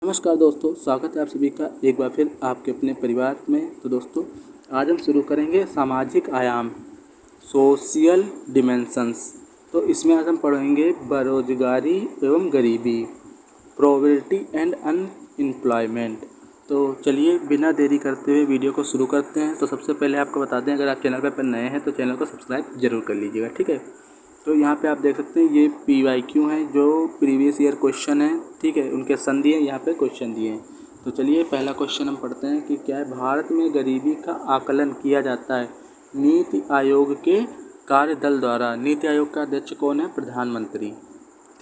नमस्कार दोस्तों, स्वागत है आप सभी का एक बार फिर आपके अपने परिवार में। तो दोस्तों, आज हम शुरू करेंगे सामाजिक आयाम, सोशल डिमेंशंस। तो इसमें आज हम पढ़ेंगे बेरोजगारी एवं गरीबी, पॉवर्टी एंड अनएम्प्लॉयमेंट। तो चलिए बिना देरी करते हुए वीडियो को शुरू करते हैं। तो सबसे पहले आपको बता दें, अगर आप चैनल पर नए हैं तो चैनल को सब्सक्राइब जरूर कर लीजिएगा, ठीक है। तो यहाँ पे आप देख सकते हैं ये PYQ हैं, जो प्रीवियस ईयर क्वेश्चन है, ठीक है, उनके सन दिए यहाँ पे क्वेश्चन दिए हैं। तो चलिए पहला क्वेश्चन हम पढ़ते हैं कि क्या है। भारत में गरीबी का आकलन किया जाता है नीति आयोग के कार्यदल द्वारा। नीति आयोग का अध्यक्ष कौन है? प्रधानमंत्री,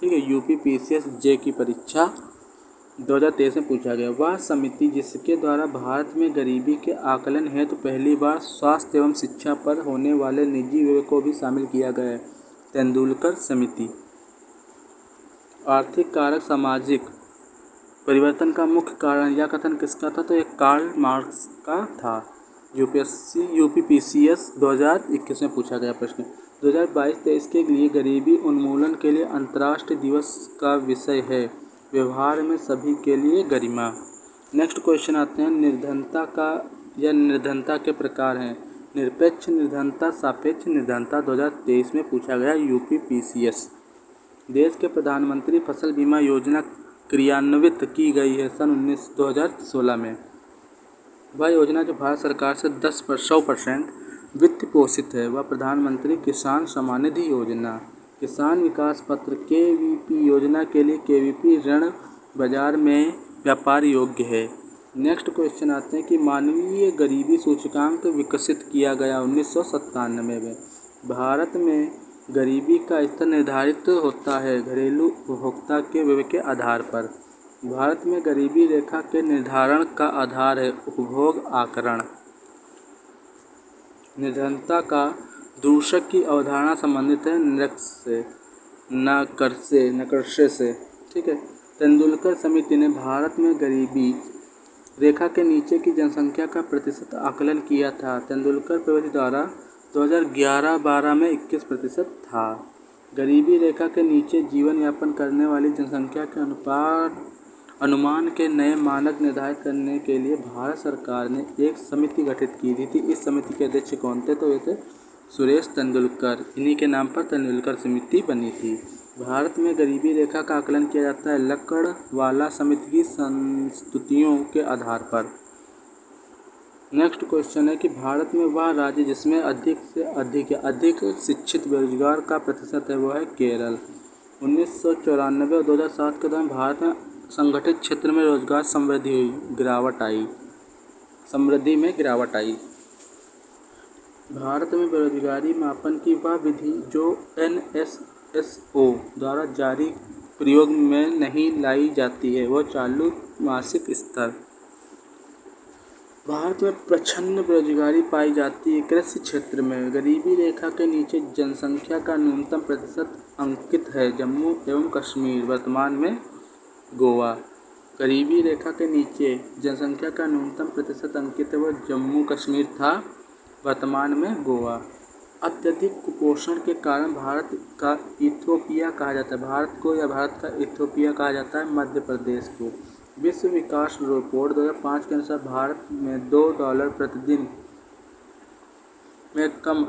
ठीक है। UPPCS जे की परीक्षा 2023 में पूछा गया। वह समिति जिसके द्वारा भारत में गरीबी के आकलन हेतु पहली बार स्वास्थ्य एवं शिक्षा पर होने वाले निजी व्यय को भी शामिल किया गया है, तेंदुलकर समिति। आर्थिक कारक सामाजिक परिवर्तन का मुख्य कारण, यह कथन किसका था? तो ये कार्ल मार्क्स का था। UPPCS 2021 में पूछा गया प्रश्न। 2022-23 के लिए गरीबी उन्मूलन के लिए अंतर्राष्ट्रीय दिवस का विषय है व्यवहार में सभी के लिए गरिमा। नेक्स्ट क्वेश्चन आते हैं निर्धनता का या निर्धनता के प्रकार हैं। निरपेक्ष निर्धनता, सापेक्ष निर्धनता 2023 में पूछा गया UPPCS। देश के प्रधानमंत्री फसल बीमा योजना क्रियान्वित की गई है सन 2016 में। वह योजना जो भारत सरकार से 100% वित्त पोषित है, वह प्रधानमंत्री किसान सम्मान निधि योजना। किसान विकास पत्र KVP योजना के लिए KVP ऋण बाजार में व्यापार योग्य है। नेक्स्ट क्वेश्चन आते हैं कि मानवीय गरीबी सूचकांक विकसित किया गया 1997 में। भारत में गरीबी का स्तर निर्धारित होता है घरेलू उपभोक्ता के व्यय के आधार पर। भारत में गरीबी रेखा के निर्धारण का आधार है उपभोग आकरण। निर्धनता का दूषक की अवधारणा संबंधित है नकर्षे से, ठीक है। तेंदुलकर समिति ने भारत में गरीबी रेखा के नीचे की जनसंख्या का प्रतिशत आकलन किया था। तेंदुलकर प्रवृत्ति द्वारा 2011-12 में 21% था। गरीबी रेखा के नीचे जीवन यापन करने वाली जनसंख्या के अनुमान के नए मानक निर्धारित करने के लिए भारत सरकार ने एक समिति गठित की थी। इस समिति के अध्यक्ष कौन थे? तो ये थे सुरेश तेंदुलकर। इन्हीं के नाम पर तेंदुलकर समिति बनी थी। भारत में गरीबी रेखा का आकलन किया जाता है लकड़वाला समिति की संस्तुतियों के आधार पर। नेक्स्ट क्वेश्चन है कि भारत में वह राज्य जिसमें अधिक शिक्षित बेरोजगार का प्रतिशत है, वो है केरल। 1994 और 2007 के दौरान भारत में संगठित क्षेत्र में रोजगार समृद्धि में गिरावट आई। भारत में बेरोजगारी मापन की वह विधि जो NSSO द्वारा जारी प्रयोग में नहीं लाई जाती है, वह चालू मासिक स्तर। भारत में प्रच्छन्न बेरोजगारी पाई जाती है कृषि क्षेत्र में। गरीबी रेखा के नीचे जनसंख्या का न्यूनतम प्रतिशत अंकित है जम्मू एवं कश्मीर, वर्तमान में गोवा। गरीबी रेखा के नीचे जनसंख्या का न्यूनतम प्रतिशत अंकित है, वह जम्मू कश्मीर था, वर्तमान में गोवा। अत्यधिक कुपोषण के कारण भारत का इथियोपिया कहा जाता है। भारत का इथियोपिया कहा जाता है मध्य प्रदेश को। विश्व विकास रिपोर्ट 2005 के अनुसार भारत में $2 प्रतिदिन में कम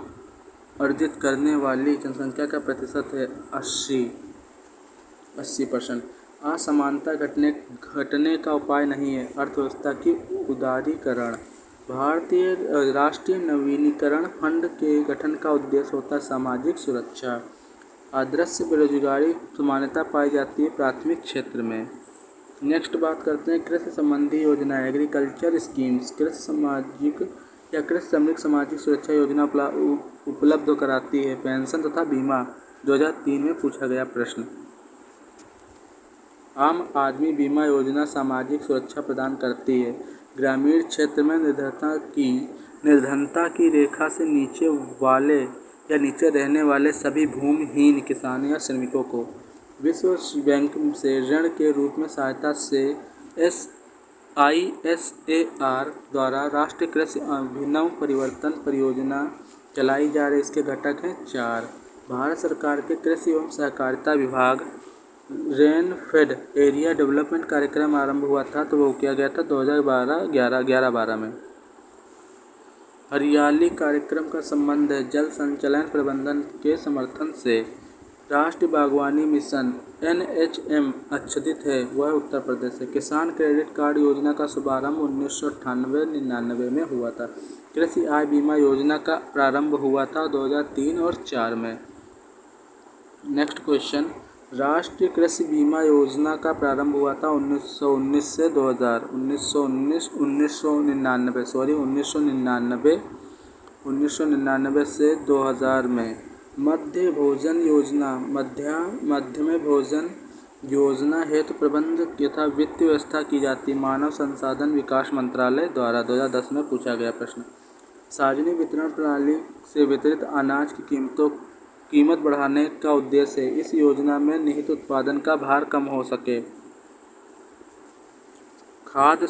अर्जित करने वाली जनसंख्या का प्रतिशत है 80%। असमानता घटने का उपाय नहीं है अर्थव्यवस्था की उदारीकरण। भारतीय राष्ट्रीय नवीनीकरण फंड के गठन का उद्देश्य होता है सामाजिक सुरक्षा। आदर्श बेरोजगारी समानता पाई जाती है प्राथमिक क्षेत्र में। नेक्स्ट बात करते हैं कृषि संबंधी योजना, एग्रीकल्चर स्कीम्स। कृषि सामूहिक सामाजिक सुरक्षा योजना उपलब्ध कराती है पेंशन तथा बीमा। 2003 में पूछा गया प्रश्न। आम आदमी बीमा योजना सामाजिक सुरक्षा प्रदान करती है। ग्रामीण क्षेत्र में निर्धनता की रेखा से नीचे वाले या नीचे रहने वाले सभी भूमिहीन किसानों या श्रमिकों को विश्व बैंक से ऋण के रूप में सहायता से ISAR द्वारा राष्ट्रीय कृषि अभिनव परिवर्तन परियोजना चलाई जा रही। इसके घटक हैं 4। भारत सरकार के कृषि एवं सहकारिता विभाग रेन फेड एरिया डेवलपमेंट कार्यक्रम आरंभ हुआ था, तो वो किया गया था 2012 में। हरियाली कार्यक्रम का संबंध है जल संचयन प्रबंधन के समर्थन से। राष्ट्रीय बागवानी मिशन NHM आच्छादित है, वह उत्तर प्रदेश है। किसान क्रेडिट कार्ड योजना का शुभारंभ 1998-99 में हुआ था। कृषि आय बीमा योजना का प्रारंभ हुआ था 2003 और 2004 में। नेक्स्ट क्वेश्चन, राष्ट्रीय कृषि बीमा योजना का प्रारंभ हुआ था 1999 से 2000 में। मध्य भोजन योजना हेतु प्रबंध तथा वित्त व्यवस्था की जाती मानव संसाधन विकास मंत्रालय द्वारा। 2010 में पूछा गया प्रश्न। सार्वजनिक वितरण प्रणाली से वितरित अनाज की कीमत बढ़ाने का उद्देश्य है। इस योजना में निहित उत्पादन का भार कम हो सके। खाद्य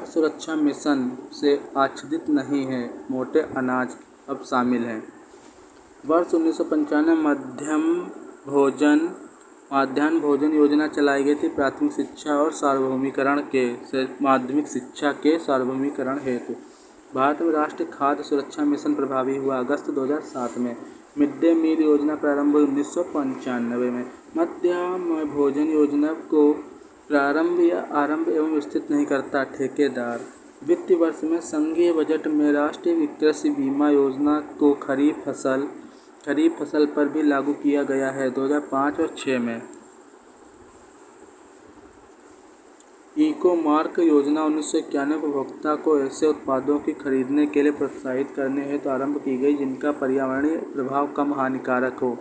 सुरक्षा मिशन से आच्छादित नहीं है। मोटे अनाज अब शामिल हैं। वर्ष 1995 में माध्याह्न भोजन योजना चलाई गई थी प्राथमिक शिक्षा और माध्यमिक शिक्षा के सार्वभौमिकरण हेतु। भारत में राष्ट्रीय खाद्य सुरक्षा मिशन प्रभावी हुआ अगस्त 2007 में। मिड डे मील योजना प्रारंभ हुई 1995 में। मध्याह्न भोजन योजना को प्रारंभ या आरंभ एवं विस्तृत नहीं करता ठेकेदार। वित्तीय वर्ष में संघीय बजट में राष्ट्रीय कृषि बीमा योजना को खरीफ फसल पर भी लागू किया गया है 2005 और 2006 में। इको मार्क योजना 1991 उपभोक्ता को ऐसे उत्पादों की खरीदने के लिए प्रोत्साहित करने हेतु आरंभ की गई जिनका पर्यावरणीय प्रभाव कम हानिकारक हो।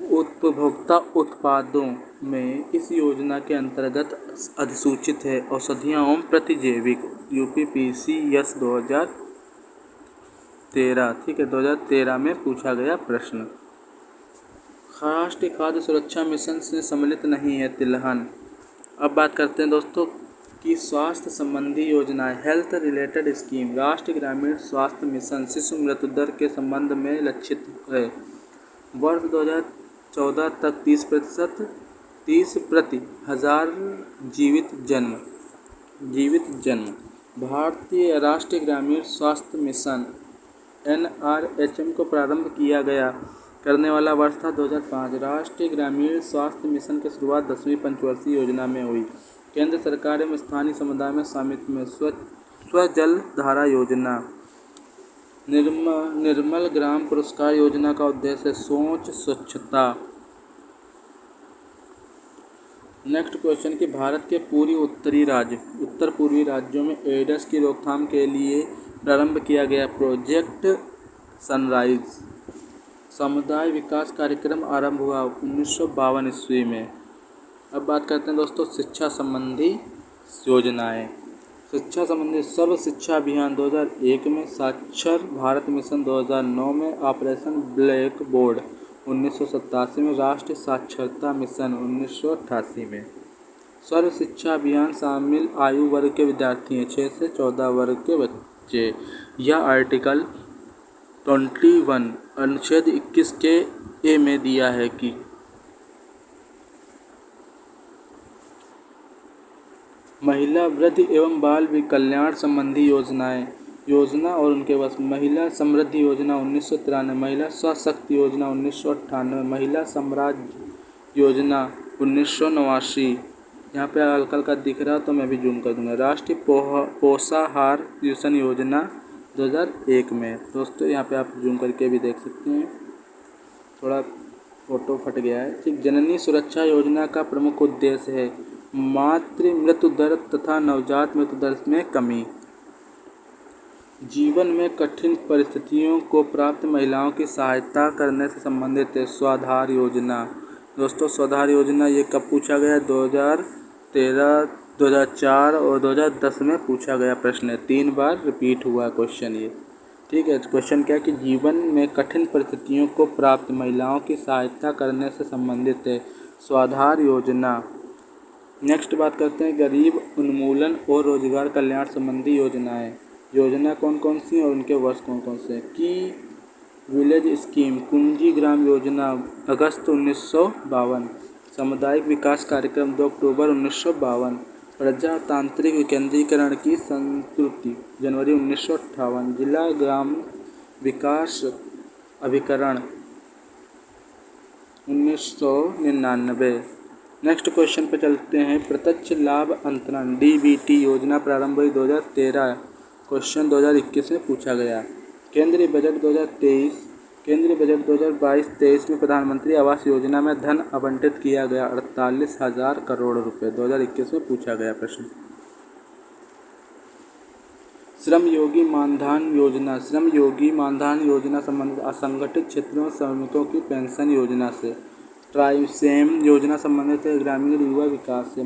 उपभोक्ता उत्पादों में इस योजना के अंतर्गत अधिसूचित है औषधियाँ एवं प्रतिजैविक UPPCS 2013। ठीक है, 2013 में पूछा गया प्रश्न। राष्ट्रीय खाद्य सुरक्षा मिशन से सम्मिलित नहीं है तिलहन। अब बात करते हैं दोस्तों कि स्वास्थ्य संबंधी योजनाएं। Health related scheme. राष्ट्रीय ग्रामीण स्वास्थ्य मिशन शिशु मृत्यु दर के संबंध में लक्षित है। वर्ष 2014 तक 30 प्रति हजार जीवित जन्म। भारतीय राष्ट्रीय ग्रामीण स्वास्थ्य मिशन NRHM को प्रारंभ करने वाला वर्ष था 2005। राष्ट्रीय ग्रामीण स्वास्थ्य मिशन की शुरुआत 10वीं पंचवर्षीय योजना में हुई। केंद्र सरकार एवं स्थानीय समुदाय में स्वामित्व में स्वजल धारा योजना। निर्मल ग्राम पुरस्कार योजना का उद्देश्य स्वच्छता। नेक्स्ट क्वेश्चन कि भारत के उत्तर पूर्वी राज्यों में एड्स की रोकथाम के लिए प्रारंभ किया गया प्रोजेक्ट सनराइज समुदाय विकास कार्यक्रम आरंभ हुआ 1952 ईस्वी में। अब बात करते हैं दोस्तों शिक्षा संबंधी योजनाएं। शिक्षा संबंधी सर्व शिक्षा अभियान 2001 में, साक्षर भारत मिशन 2009 में, ऑपरेशन ब्लैक बोर्ड 1987 में, राष्ट्रीय साक्षरता मिशन 1988 में। सर्व शिक्षा अभियान शामिल आयु वर्ग के विद्यार्थी हैं 6 से 14 वर्ग के बच्चे। यह आर्टिकल 21 अनुच्छेद 21 के ए में दिया है कि महिला वृद्धि एवं बाल कल्याण संबंधी योजना और उनके बस। महिला समृद्धि योजना 1993, महिला सशक्ति योजना 1998, महिला साम्राज्य योजना 1989। यहाँ पे हल्का का दिख रहा तो मैं भी जूम कर दूंगा। राष्ट्रीय पोषाहार पोषण योजना 2001 में। दोस्तों यहाँ पे आप जूम करके भी देख सकते हैं, थोड़ा फोटो फट गया है। ठीक, जननी सुरक्षा योजना का प्रमुख उद्देश्य है मातृ मृत्यु दर तथा नवजात मृत्यु दर में कमी। जीवन में कठिन परिस्थितियों को प्राप्त महिलाओं की सहायता करने से संबंधित है स्वाधार योजना। दोस्तों स्वाधार योजना ये कब पूछा गया? 2013, 2004 और 2010 में पूछा गया प्रश्न है। 3 बार रिपीट हुआ क्वेश्चन ये। ठीक है, क्वेश्चन क्या है कि जीवन में कठिन परिस्थितियों को प्राप्त महिलाओं की सहायता करने से संबंधित है स्वाधार योजना। नेक्स्ट बात करते हैं गरीब उन्मूलन और रोजगार कल्याण संबंधी योजनाएं। योजना कौन कौन सी हैं और उनके वर्ष कौन कौन से हैं? कि विलेज स्कीम कुंजी ग्राम योजना अगस्त 1952। सामुदायिक विकास कार्यक्रम 2 अक्टूबर 1952। प्रजातांत्रिक विकेंद्रीकरण की संस्कृति जनवरी 1958। जिला ग्राम विकास अभिकरण 1999। नेक्स्ट क्वेश्चन पे चलते हैं। प्रत्यक्ष लाभ अंतरण DBT योजना प्रारंभ हुई 2013। क्वेश्चन 2021 में पूछा गया। केंद्रीय बजट 2022-23 में प्रधानमंत्री आवास योजना में धन आवंटित किया गया 48,000 करोड़ रुपए। 2021 में पूछा गया प्रश्न। श्रम योगी मानधन योजना संबंधित असंगठित क्षेत्रों में श्रमिकों की पेंशन योजना से। ट्राइसेम योजना संबंधित है ग्रामीण युवा विकास से।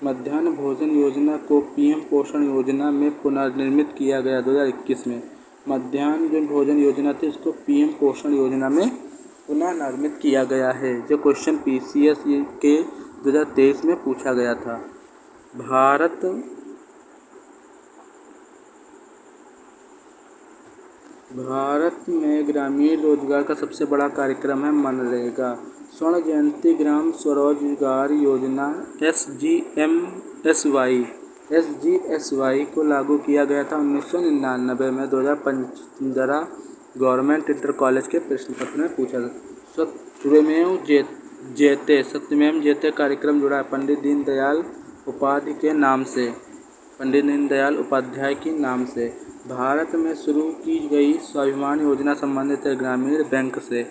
मध्याह्न भोजन योजना को PM पोषण योजना में पुनर्निर्मित किया गया 2021 में। मध्याह्न जो भोजन योजना थी उसको PM पोषण योजना में पुनर्निर्मित किया गया है। जो क्वेश्चन PCS के 2023 में पूछा गया था। भारत में ग्रामीण रोजगार का सबसे बड़ा कार्यक्रम है मनरेगा। स्वर्ण जयंती ग्राम स्वरोजगार योजना SGSY को लागू किया गया था 1999 में। 2015 गवर्नमेंट इंटर कॉलेज के प्रश्न पत्र में पूछा था। सत्यमेव जयते कार्यक्रम जुड़ा है पंडित दीनदयाल उपाध्याय की नाम से। भारत में शुरू की गई स्वाभिमान योजना संबंधित है ग्रामीण बैंक से।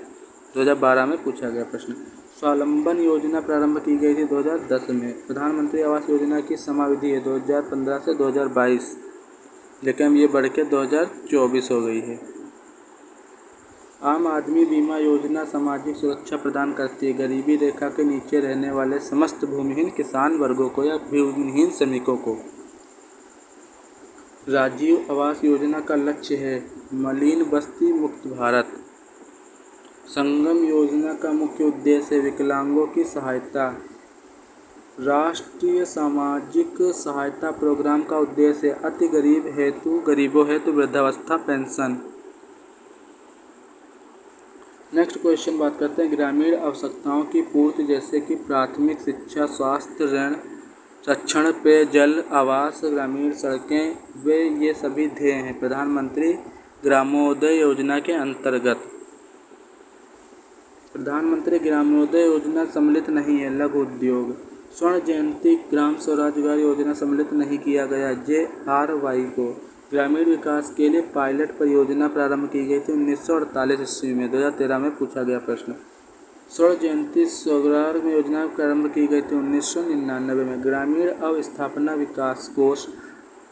2012 में पूछा गया प्रश्न। स्वावलंबन योजना प्रारंभ की गई थी 2010 में। प्रधानमंत्री आवास योजना की समाविधि है 2015 से 2022, लेकिन ये बढ़ के 2024 हो गई है। आम आदमी बीमा योजना सामाजिक सुरक्षा प्रदान करती है गरीबी रेखा के नीचे रहने वाले समस्त भूमिहीन किसान वर्गों को या भूमिहीन श्रमिकों को। राजीव आवास योजना का लक्ष्य है मलिन बस्ती मुक्त भारत। संगम योजना का मुख्य उद्देश्य है विकलांगों की सहायता। राष्ट्रीय सामाजिक सहायता प्रोग्राम का उद्देश्य है अति गरीबों हेतु वृद्धावस्था पेंशन। नेक्स्ट क्वेश्चन बात करते हैं ग्रामीण आवश्यकताओं की पूर्ति जैसे कि प्राथमिक शिक्षा, स्वास्थ्य, ऋण, रक्षण, पेयजल, आवास, ग्रामीण सड़कें ये सभी ध्येय हैं प्रधानमंत्री ग्रामोदय योजना के अंतर्गत। प्रधानमंत्री ग्रामोदय योजना सम्मिलित नहीं है लघु उद्योग। स्वर्ण जयंती ग्राम स्वरोजगार योजना सम्मिलित नहीं किया गया। JRY को ग्रामीण विकास के लिए पायलट परियोजना प्रारंभ की गई थी 1948 ईस्वी में। 2013 में पूछा गया प्रश्न। स्वर्ण जयंती स्वरोजगार में योजना प्रारंभ की गई थी 1999 में। ग्रामीण अवस्थापना विकास कोष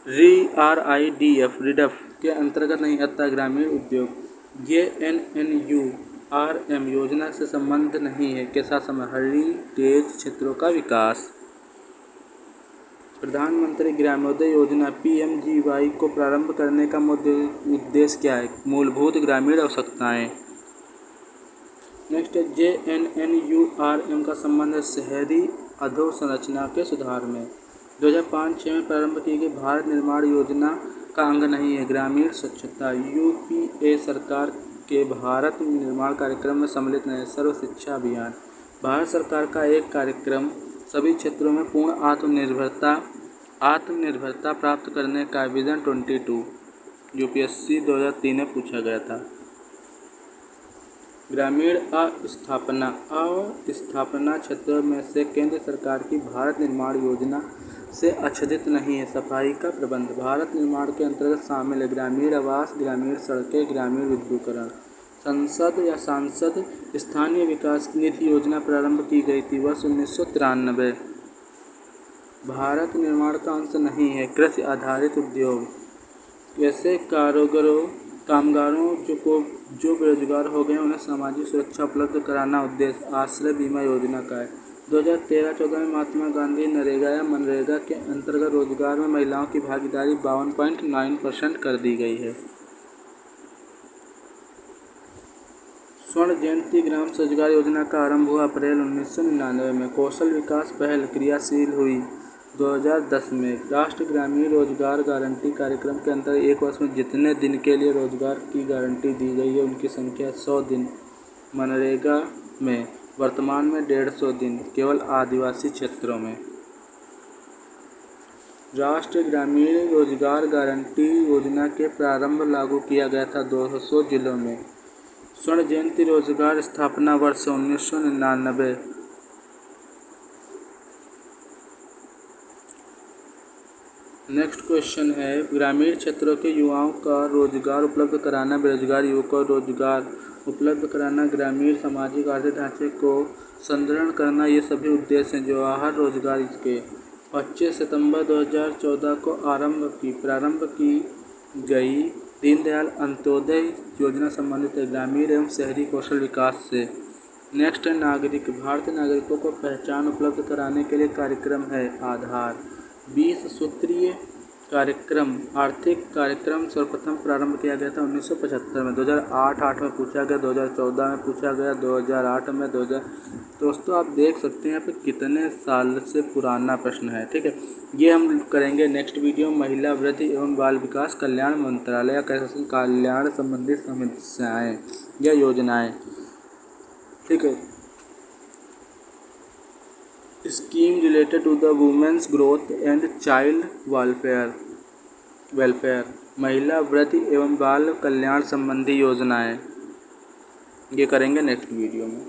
RIDF के अंतर्गत नहीं आता ग्रामीण उद्योग। JNNURM योजना से संबंध नहीं है के साथ हेरिटेज क्षेत्रों का विकास। प्रधानमंत्री ग्रामोदय योजना PMGY को प्रारंभ करने का उद्देश्य क्या है? मूलभूत ग्रामीण आवश्यकताएं। नेक्स्ट है JNNURM का संबंध है शहरी अधोसंरचना के सुधार में। 2005-06 में प्रारंभ की गई भारत निर्माण योजना का अंग नहीं है ग्रामीण स्वच्छता। UPA सरकार के भारत निर्माण कार्यक्रम में सम्मिलित नहीं है सर्व शिक्षा अभियान। भारत सरकार का एक कार्यक्रम सभी क्षेत्रों में पूर्ण आत्मनिर्भरता प्राप्त करने का विजन 22 UPSC 2003 में पूछा गया था। ग्रामीण अस्थापना क्षेत्रों में से केंद्र सरकार की भारत निर्माण योजना से आच्छादित नहीं है सफाई का प्रबंध। भारत निर्माण के अंतर्गत शामिल है ग्रामीण आवास, ग्रामीण सड़कें, ग्रामीण विद्युतीकरण। सांसद स्थानीय विकास निधि योजना प्रारंभ की गई थी वर्ष 1993। भारत निर्माण का अंश नहीं है कृषि आधारित उद्योग। ऐसे कामगारों जो बेरोजगार हो गए उन्हें सामाजिक सुरक्षा उपलब्ध कराना उद्देश्य आश्रय बीमा योजना का है। 2013-14 में महात्मा गांधी नरेगा या मनरेगा के अंतर्गत रोजगार में महिलाओं की भागीदारी 52.9% कर दी गई है। स्वर्ण जयंती ग्राम स्वरोजगार योजना का आरंभ हुआ अप्रैल 1999 में। कौशल विकास पहल क्रियाशील हुई 2010 में राष्ट्रीय ग्रामीण रोजगार गारंटी कार्यक्रम के अंतर्गत एक वर्ष में जितने दिन के लिए रोजगार की गारंटी दी गई है उनकी संख्या 100 दिन। मनरेगा में वर्तमान में 150 दिन केवल आदिवासी क्षेत्रों में। राष्ट्रीय ग्रामीण रोजगार गारंटी योजना के प्रारंभ लागू किया गया था 200 जिलों में। स्वर्ण जयंती रोजगार स्थापना वर्ष 1999। नेक्स्ट क्वेश्चन है ग्रामीण क्षेत्रों के युवाओं का रोजगार उपलब्ध कराना, बेरोजगार युवकों को रोजगार उपलब्ध कराना, ग्रामीण सामाजिक आर्थिक ढांचे को सुदृढ़ करना, ये सभी उद्देश्य हैं। जवाहर रोजगार इसके 25 सितंबर 2014 को प्रारंभ की गई दीनदयाल अंत्योदय योजना संबंधित है ग्रामीण एवं शहरी कौशल विकास से। नेक्स्ट है भारतीय नागरिकों को पहचान उपलब्ध कराने के लिए कार्यक्रम है आधार। 20 सूत्रीय कार्यक्रम आर्थिक कार्यक्रम सर्वप्रथम प्रारंभ किया गया था 1975 में। 2008 में पूछा गया, 2014 में पूछा गया, 2008 में 2000। दोस्तों आप देख सकते हैं यहाँ पे कितने साल से पुराना प्रश्न है। ठीक है, ये हम करेंगे नेक्स्ट वीडियो। महिला वृद्धि एवं बाल विकास कल्याण मंत्रालय या कह सकते कल्याण संबंधित समस्याएँ या योजनाएँ। ठीक है, scheme related to the women's growth and child welfare महिला वृद्धि एवं बाल कल्याण संबंधी योजनाएं, ये करेंगे नेक्स्ट वीडियो में।